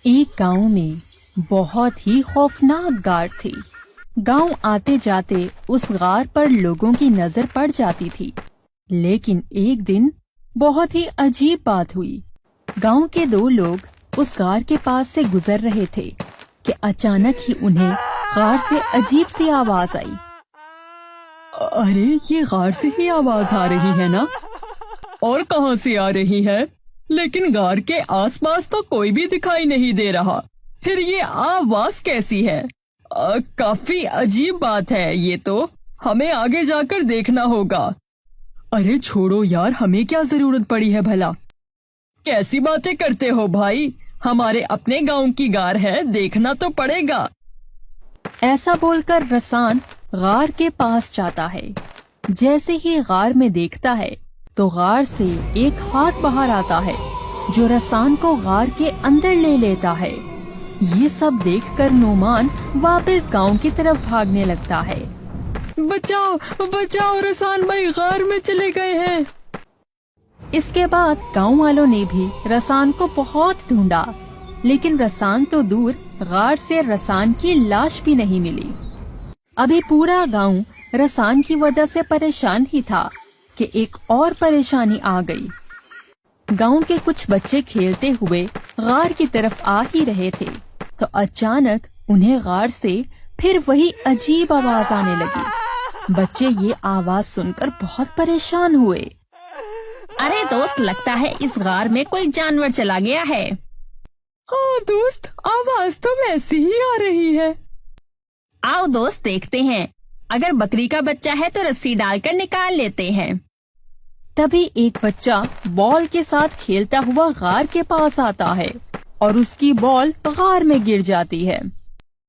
एक गांव में बहुत ही खौफनाक गार थी। गांव आते जाते उस गार पर लोगों की नजर पड़ जाती थी। लेकिन एक दिन बहुत ही अजीब बात हुई। गांव के दो लोग उस गार के पास से गुजर रहे थे कि अचानक ही उन्हें गार से अजीब सी आवाज आई। अरे ये गार से ही आवाज आ रही है ना? और कहाँ से आ रही है? लेकिन गार के आसपास तो कोई भी दिखाई नहीं दे रहा। फिर ये आवाज कैसी है? काफी अजीब बात है ये तो। हमें आगे जाकर देखना होगा। अरे छोड़ो यार, हमें क्या जरूरत पड़ी है भला? कैसी बातें करते हो भाई? हमारे अपने गांव की गार है, देखना तो पड़ेगा। ऐसा बोलकर रसान गार के पास जाता है। जैसे ही गार में देखता है तो गार से एक हाथ बाहर आता है जो रसान को गार के अंदर ले लेता है। ये सब देखकर नोमान वापस गांव की तरफ भागने लगता है। बचाओ बचाओ, रसान भाई गार में चले गए हैं। इसके बाद गांव वालों ने भी रसान को बहुत ढूंढा, लेकिन रसान तो दूर, गार से रसान की लाश भी नहीं मिली। अभी पूरा गांव रसान की वजह से परेशान ही था कि एक और परेशानी आ गई। गांव के कुछ बच्चे खेलते हुए गार की तरफ आ ही रहे थे तो अचानक उन्हें गार से फिर वही अजीब आवाज आने लगी। बच्चे ये आवाज सुनकर बहुत परेशान हुए। अरे दोस्त, लगता है इस गार में कोई जानवर चला गया है। हाँ दोस्त, आवाज तो वैसी ही आ रही है। आओ दोस्त, देखते हैं। अगर बकरी का बच्चा है तो रस्सी डालकर निकाल लेते हैं। तभी एक बच्चा बॉल के साथ खेलता हुआ गार के पास आता है और उसकी बॉल गार में गिर जाती है।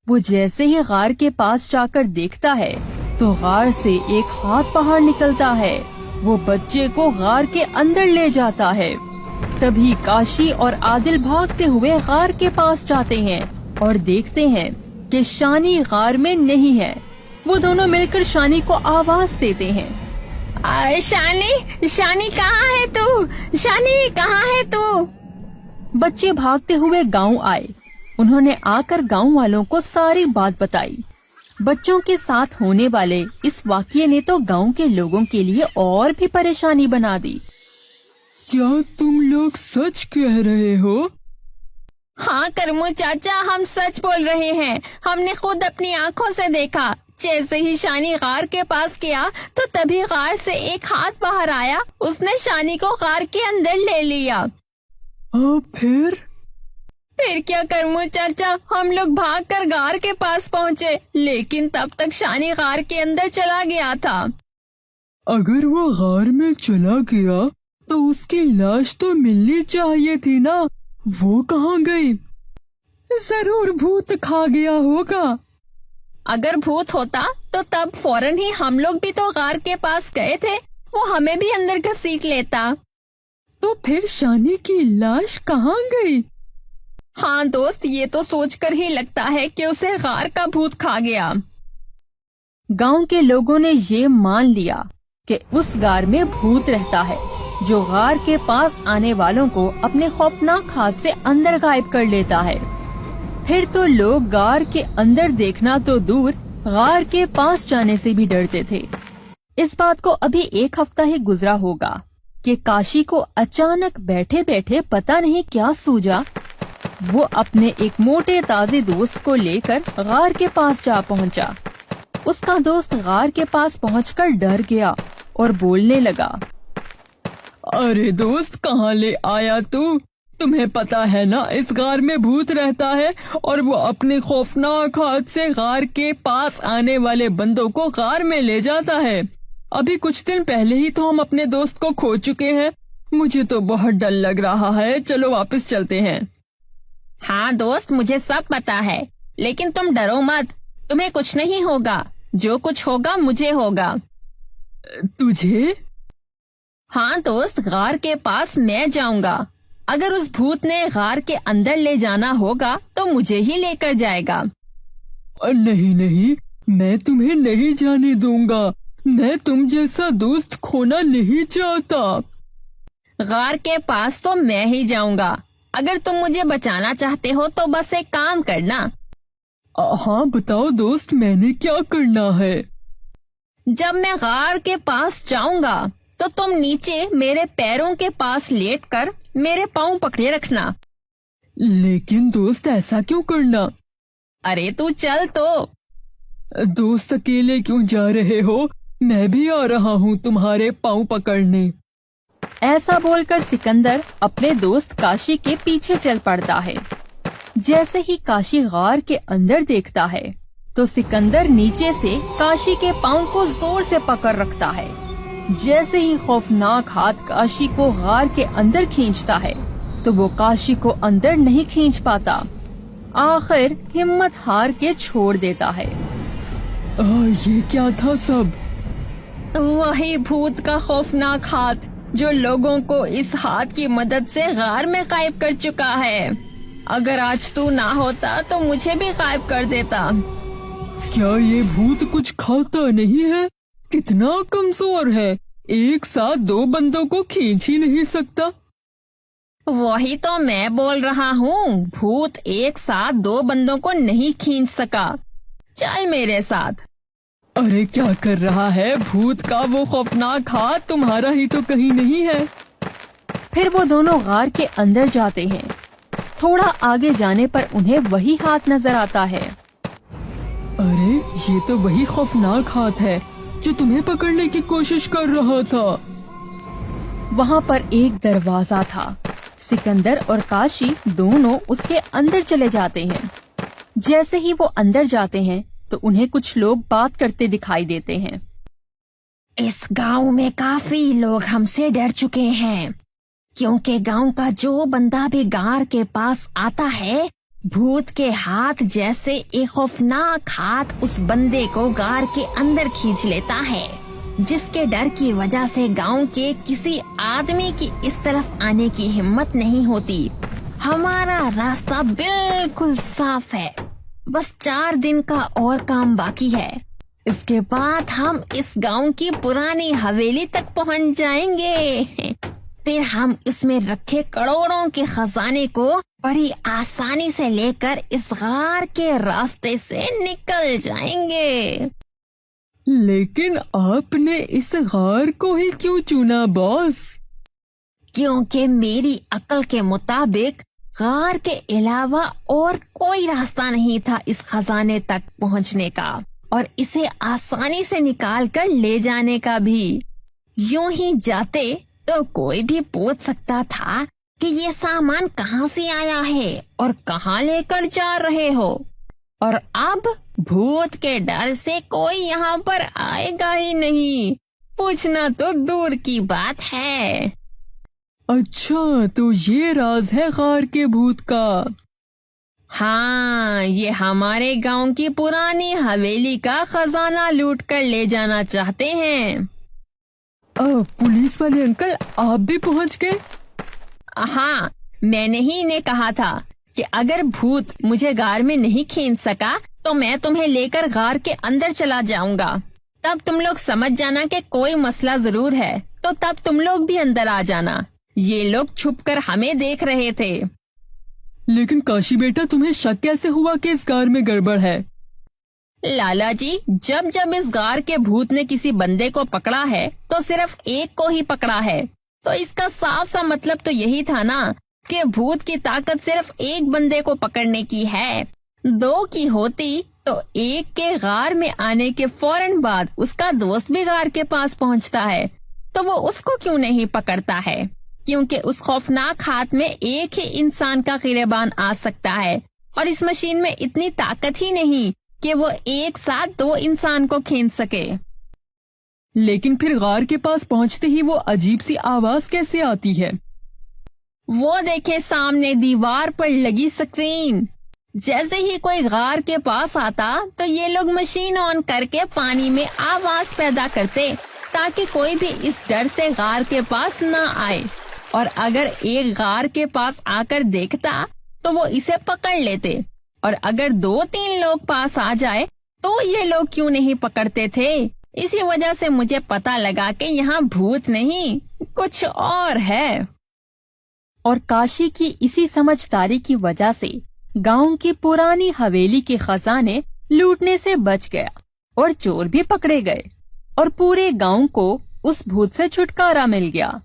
वो जैसे ही गार के पास जाकर देखता है तो गार से एक हाथ बाहर निकलता है। वो बच्चे को गार के अंदर ले जाता है। तभी काशी और आदिल भागते हुए गार के पास जाते हैं और देखते हैं कि शानी गार में नहीं है। वो दोनों मिलकर शानी को आवाज देते हैं। शानी, शानी कहाँ है तू? शानी कहाँ है तू? बच्चे भागते हुए गांव आए। उन्होंने आकर गांव वालों को सारी बात बताई। बच्चों के साथ होने वाले इस वाकये ने तो गांव के लोगों के लिए और भी परेशानी बना दी। क्या तुम लोग सच कह रहे हो? हाँ करमू चाचा, हम सच बोल रहे हैं। हमने खुद अपनी आँखों से देखा। जैसे ही शानी गार के पास गया तो तभी गार से एक हाथ बाहर आया। उसने शानी को गार के अंदर ले लिया। फिर क्या करमू चाचा, हम लोग भागकर गार के पास पहुँचे, लेकिन तब तक शानी गार के अंदर चला गया था। अगर वो गार में चला गया तो उसकी लाश तो मिलनी चाहिए थी ना? वो कहाँ गई? जरूर भूत खा गया होगा। अगर भूत होता तो तब फौरन ही हम लोग भी तो गार के पास गए थे। वो हमें भी अंदर घसीट लेता। तो फिर शानी की लाश कहाँ गई? हाँ दोस्त, ये तो सोचकर ही लगता है कि उसे गार का भूत खा गया। गांव के लोगों ने ये मान लिया कि उस गार में भूत रहता है जो गार के पास आने वालों को अपने खौफनाक हाथ से अंदर गायब कर लेता है। फिर तो लोग गार के अंदर देखना तो दूर, गार के पास जाने से भी डरते थे। इस बात को अभी एक हफ्ता ही गुजरा होगा कि काशी को अचानक बैठे बैठे पता नहीं क्या सूझा। वो अपने एक मोटे ताजे दोस्त को लेकर गार के पास जा पहुंचा। उसका दोस्त गार के पास पहुंचकर डर गया और बोलने लगा। अरे दोस्त, कहाँ ले आया तू? तुम्हें पता है ना इस गार में भूत रहता है और वो अपने खौफनाक हाथ से गार के पास आने वाले बंदों को गार में ले जाता है। अभी कुछ दिन पहले ही तो हम अपने दोस्त को खो चुके हैं। मुझे तो बहुत डर लग रहा है। चलो वापस चलते हैं। हाँ दोस्त, मुझे सब पता है, लेकिन तुम डरो मत। तुम्हें कुछ नहीं होगा। जो कुछ होगा मुझे होगा। तुझे? हाँ दोस्त, गार के पास मैं जाऊंगा। अगर उस भूत ने गार के अंदर ले जाना होगा तो मुझे ही लेकर जाएगा। नहीं नहीं, मैं तुम्हें नहीं जाने दूंगा। मैं तुम जैसा दोस्त खोना नहीं चाहता। गार के पास तो मैं ही जाऊंगा। अगर तुम मुझे बचाना चाहते हो तो बस एक काम करना। हाँ बताओ दोस्त, मैंने क्या करना है? जब मैं गार के पास जाऊंगा तो तुम नीचे मेरे पैरों के पास लेटकर मेरे पाँव पकड़े रखना। लेकिन दोस्त ऐसा क्यों करना? अरे तू चल तो। दोस्त अकेले क्यों जा रहे हो? मैं भी आ रहा हूँ तुम्हारे पाँव पकड़ने। ऐसा बोलकर सिकंदर अपने दोस्त काशी के पीछे चल पड़ता है। जैसे ही काशी गार के अंदर देखता है तो सिकंदर नीचे से काशी के पाँव को जोर से पकड़ रखता है। जैसे ही खौफनाक हाथ काशी को गार के अंदर खींचता है तो वो काशी को अंदर नहीं खींच पाता। आखिर हिम्मत हार के छोड़ देता है। ये क्या था सब? वही भूत का खौफनाक हाथ जो लोगों को इस हाथ की मदद से गार में गायब कर चुका है। अगर आज तू ना होता तो मुझे भी गायब कर देता। क्या ये भूत कुछ खाता नहीं है? कितना कमजोर है, एक साथ 2 बंदों को खींच ही नहीं सकता। वही तो मैं बोल रहा हूँ, भूत एक साथ 2 बंदों को नहीं खींच सका। चल मेरे साथ। अरे क्या कर रहा है? भूत का वो खौफनाक हाथ तुम्हारा ही तो कहीं नहीं है। फिर वो दोनों गार के अंदर जाते हैं। थोड़ा आगे जाने पर उन्हें वही हाथ नजर आता है। अरे ये तो वही खौफनाक हाथ है जो तुम्हें पकड़ने की कोशिश कर रहा था। वहाँ पर एक दरवाजा था। सिकंदर और काशी दोनों उसके अंदर चले जाते हैं। जैसे ही वो अंदर जाते हैं तो उन्हें कुछ लोग बात करते दिखाई देते हैं। इस गांव में काफी लोग हमसे डर चुके हैं, क्योंकि गांव का जो बंदा भी गार के पास आता है, भूत के हाथ जैसे एक खौफनाक हाथ उस बंदे को गार के अंदर खींच लेता है, जिसके डर की वजह से गांव के किसी आदमी की इस तरफ आने की हिम्मत नहीं होती। हमारा रास्ता बिल्कुल साफ है, बस 4 दिन का और काम बाकी है। इसके बाद हम इस गांव की पुरानी हवेली तक पहुंच जाएंगे। फिर हम इसमें रखे करोड़ों के खजाने को बड़ी आसानी से लेकर इस गार के रास्ते से निकल जाएंगे। लेकिन आपने इस गार को ही क्यों चुना बॉस? क्योंकि मेरी अकल के मुताबिक गार के अलावा और कोई रास्ता नहीं था इस खजाने तक पहुंचने का, और इसे आसानी से निकाल कर ले जाने का भी। यूं ही जाते तो कोई भी पूछ सकता था कि ये सामान कहाँ से आया है और कहाँ लेकर जा रहे हो, और अब भूत के डर से कोई यहाँ पर आएगा ही नहीं। पूछना तो दूर की बात है। अच्छा, तो ये राज है गार के भूत का? हाँ, ये हमारे गांव की पुरानी हवेली का खजाना लूट कर ले जाना चाहते हैं। पुलिस वाले अंकल, आप भी पहुंच गए? हाँ, मैंने ही इन्हें कहा था कि अगर भूत मुझे गार में नहीं खींच सका तो मैं तुम्हें लेकर गार के अंदर चला जाऊंगा। तब तुम लोग समझ जाना कि कोई मसला जरूर है, तो तब तुम लोग भी अंदर आ जाना। ये लोग छुपकर हमें देख रहे थे। लेकिन काशी बेटा, तुम्हें शक कैसे हुआ कि इस गार में गड़बड़ है? लाला जी, जब जब इस गार के भूत ने किसी बंदे को पकड़ा है तो सिर्फ एक को ही पकड़ा है, तो इसका साफ सा मतलब तो यही था ना कि भूत की ताकत सिर्फ एक बंदे को पकड़ने की है। 2 की होती तो एक के गार में आने के फौरन बाद उसका दोस्त भी गार के पास पहुंचता है, तो वो उसको क्यों नहीं पकड़ता है? क्योंकि उस खौफनाक हाथ में एक ही इंसान का गिरेबान आ सकता है, और इस मशीन में इतनी ताकत ही नहीं कि वो एक साथ 2 इंसान को खींच सके। लेकिन फिर गार के पास पहुंचते ही वो अजीब सी आवाज कैसे आती है? वो देखे सामने दीवार पर लगी स्क्रीन। जैसे ही कोई गार के पास आता तो ये लोग मशीन ऑन करके पानी में आवाज पैदा करते, ताकि कोई भी इस डर से गार के पास ना आए, और अगर एक गार के पास आकर देखता तो वो इसे पकड़ लेते, और अगर 2-3 लोग पास आ जाए तो ये लोग क्यों नहीं पकड़ते थे। इसी वजह से मुझे पता लगा कि यहाँ भूत नहीं, कुछ और है। और काशी की इसी समझदारी की वजह से गांव की पुरानी हवेली के खजाने लूटने से बच गया और चोर भी पकड़े गए और पूरे गांव को उस भूत से छुटकारा मिल गया।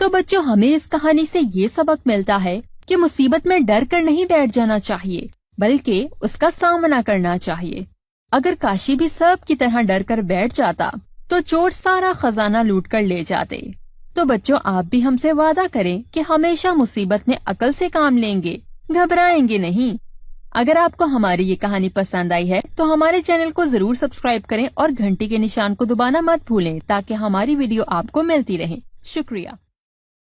तो बच्चों, हमें इस कहानी से ये सबक मिलता है कि मुसीबत में डर कर नहीं बैठ जाना चाहिए, बल्कि उसका सामना करना चाहिए। अगर काशी भी सब की तरह डर कर बैठ जाता तो चोर सारा खजाना लूट कर ले जाते। तो बच्चों, आप भी हमसे वादा करें कि हमेशा मुसीबत में अकल से काम लेंगे, घबराएंगे नहीं। अगर आपको हमारी ये कहानी पसंद आई है तो हमारे चैनल को जरूर सब्सक्राइब करें और घंटी के निशान को दबाना मत भूलें ताकि हमारी वीडियो आपको मिलती रहे। शुक्रिया।